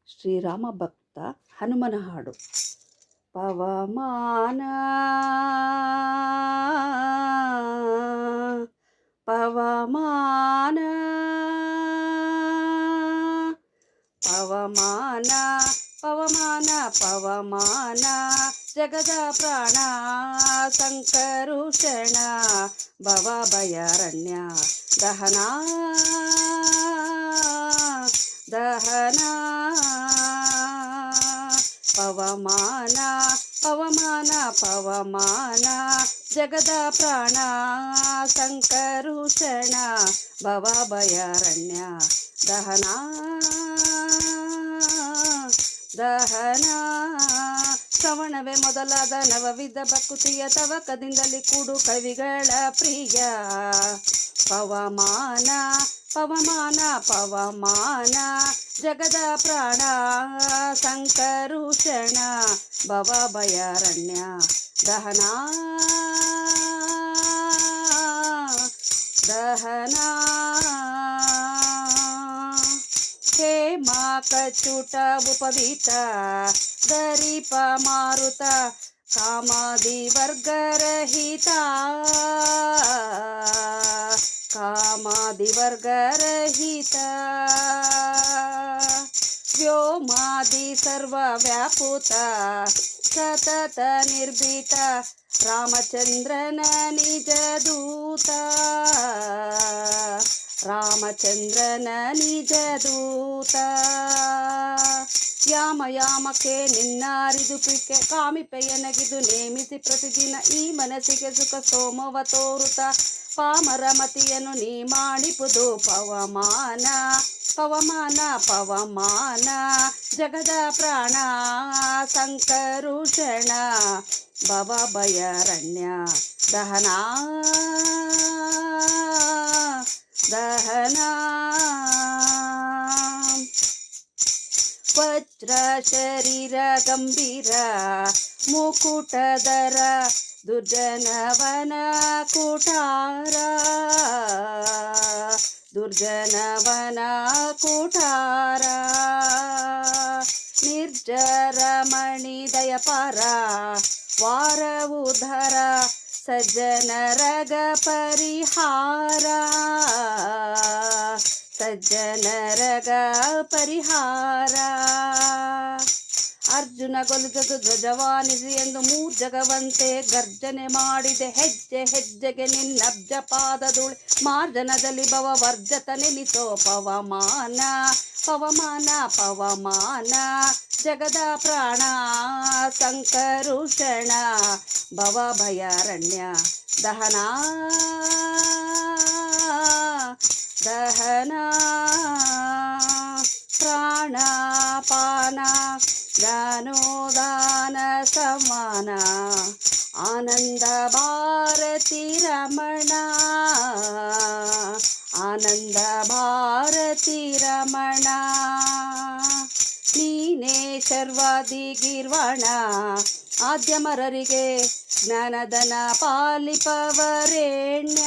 ಶ್ರೀರಾಮ ಭಕ್ತ ಹನುಮನ ಹಾಡು. ಪವಮಾನ ಪವಮಾನ ಪವಮಾನ ಪವಮಾನ ಪವಮಾನ ಜಗದ ಪ್ರಾಣ ಸಂಕರುಷಣ ಭವ ಭಯಾರಣ್ಯ ದಹನ ದಹನ ಪವಮಾನ ಪವಮಾನ ಪವಮಾನ ಜಗದ ಪ್ರಾಣ ಸಂಕರುಷಣ ಭವ ಭಯಾರಣ್ಯ ದಹನ ದಹನ ಶ್ರವಣವೇ ಮೊದಲಾದ ನವವಿಧ ಭಕುತಿಯ ತವಕದಿಂದಲೇ ಕೂಡು ಕವಿಗಳ ಪ್ರಿಯ ಪವಮಾನ ಪವಮಾನ ಪವಮಾನ ಜಗದ ಪ್ರಾಣ ಸಂಕರುಷಣ ಭವ ಭಯಾರಣ್ಯ ದಹನ ದಹನ ಹೇಮ ಕಚುಟ ಉಪವೀತ ದರಿಪ ಮಾರುತ ಕಾಮಾದಿ ವರ್ಗರಹಿತ ಕಾಮಾದಿ ವರ್ಗರಹಿತ ವ್ಯೋಮಾದಿ ಸರ್ವ ವ್ಯಾಪುತ ಸತತ ನಿರ್ಭೀತ ರಾಮಚಂದ್ರನ ನಿಜ ದೂತ ರಾಮಚಂದ್ರನ ನಿಜ ದೂತ ಯಾಮ ಯಾಮಕ್ಕೆ ನಿನ್ನಾರಿದು ಪಿಕೆ ಕಾಮಿಪೆಯನಗಿದು ನೇಮಿಸಿ ಪ್ರತಿದಿನ ಈ ಮನಸ್ಸಿಗೆ ಸುಖ ಸೋಮವ ತೋರುತ ಪಾಮರ ಮತಿಯನ್ನು ನೀ ಮಾಡಿಪುದು ಪವಮಾನ ಪವಮಾನ ಪವಮಾನ ಜಗದ ಪ್ರಾಣ ಸಂಕರುಷಣ ಭವ ಭಯಾರಣ್ಯ ದಹನ ದಹನ ವಜ್ರ ಶರೀರ ಗಂಭೀರ ಮುಕುಟದರ ದುರ್ಜನವನ ಕುಟಾರ ದುರ್ಜನವನ ಕುಟಾರ ನಿರ್ಜರ ಮಣಿ ದಯಪಾರ ವಾರ ಉಧರ ಸಜ್ಜನರಗ ಪರಿಹಾರ ಸಜ್ಜನರಗ ಪರಿಹಾರ ಅರ್ಜುನ ಕೊಲಿಸದು ಧ್ವಜವಾನಿಸಿ ಎಂದು ಮೂರ್ಜಗವಂತೆ ಗರ್ಜನೆ ಮಾಡಿದೆ ಹೆಜ್ಜೆ ಹೆಜ್ಜೆಗೆ ನಿನ್ನಬ್ಜ ಪಾದದುಳಿ ಮಾರ್ಜನದಲ್ಲಿ ಭವ ವರ್ಜತ ನೆನಿಸೋ ಪವಮಾನ ಪವಮಾನ ಪವಮಾನ ಜಗದ ಪ್ರಾಣ ಸಂಕರುಷಣ ಭವ ಭಯಾರಣ್ಯ ದಹನ ದಹನ ಪ್ರಾಣಪಾನ ಜ್ಞಾನೋದಾನ ಸಮಾನ ಆನಂದ ಭಾರತಿ ರಮಣ ಆನಂದ ಭಾರತಿ ರಮಣ ನೀನೇ ಶರ್ವಾದಿ ಗಿರ್ವಾಣ ಆದ್ಯಮರರಿಗೆ ಜ್ಞಾನದನ ಪಾಲಿಪವರೇಣ್ಯ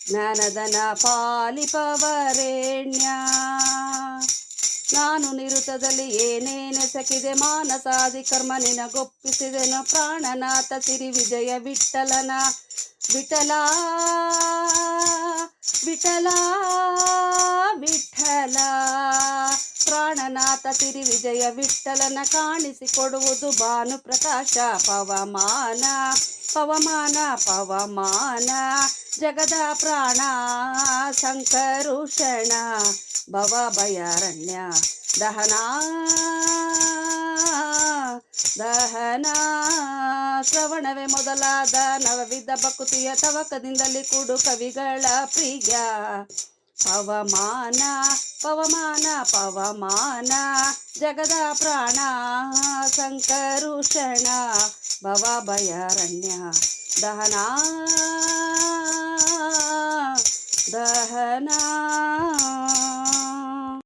ಜ್ಞಾನದನ ಪಾಲಿಪವರೇಣ್ಯ ನಾನು ನಿರುತದಲ್ಲಿ ಏನೇನೆಸಕಿದೆ ಮಾನಸಾದಿ ಕರ್ಮ ನಿನಗೊಪ್ಪಿಸಿದೆನು ಪ್ರಾಣನಾಥ ಸಿರಿ ವಿಜಯ ವಿಠಲನ ವಿಠಲ ವಿಠಲ ವಿಠಲ ಪ್ರಾಣನಾಥ ಸಿರಿ ವಿಜಯ ವಿಠಲನ ಕಾಣಿಸಿಕೊಡುವುದು ಭಾನು ಪ್ರಕಾಶ ಪವಮಾನ ಪವಮಾನ ಪವಮಾನ ಜಗದ ಪ್ರಾಣ ಸಂಕರುಷಣ ಭವ ಭಯಾರಣ್ಯ ದಹನ ದಹನ ಶ್ರವಣವೇ ಮೊದಲಾದ ನವವಿಧ ಭಕುತಿಯ ತವಕದಿಂದಲೇ ಕೂಡು ಕವಿಗಳ ಪ್ರಿಯ ಪವಮಾನ ಪವಮಾನ ಪವಮಾನ ಜಗದ ಪ್ರಾಣ ಸಂಕರುಷಣ ಭವ ಭಯಾರಣ್ಯ ದಹನ ದಹನ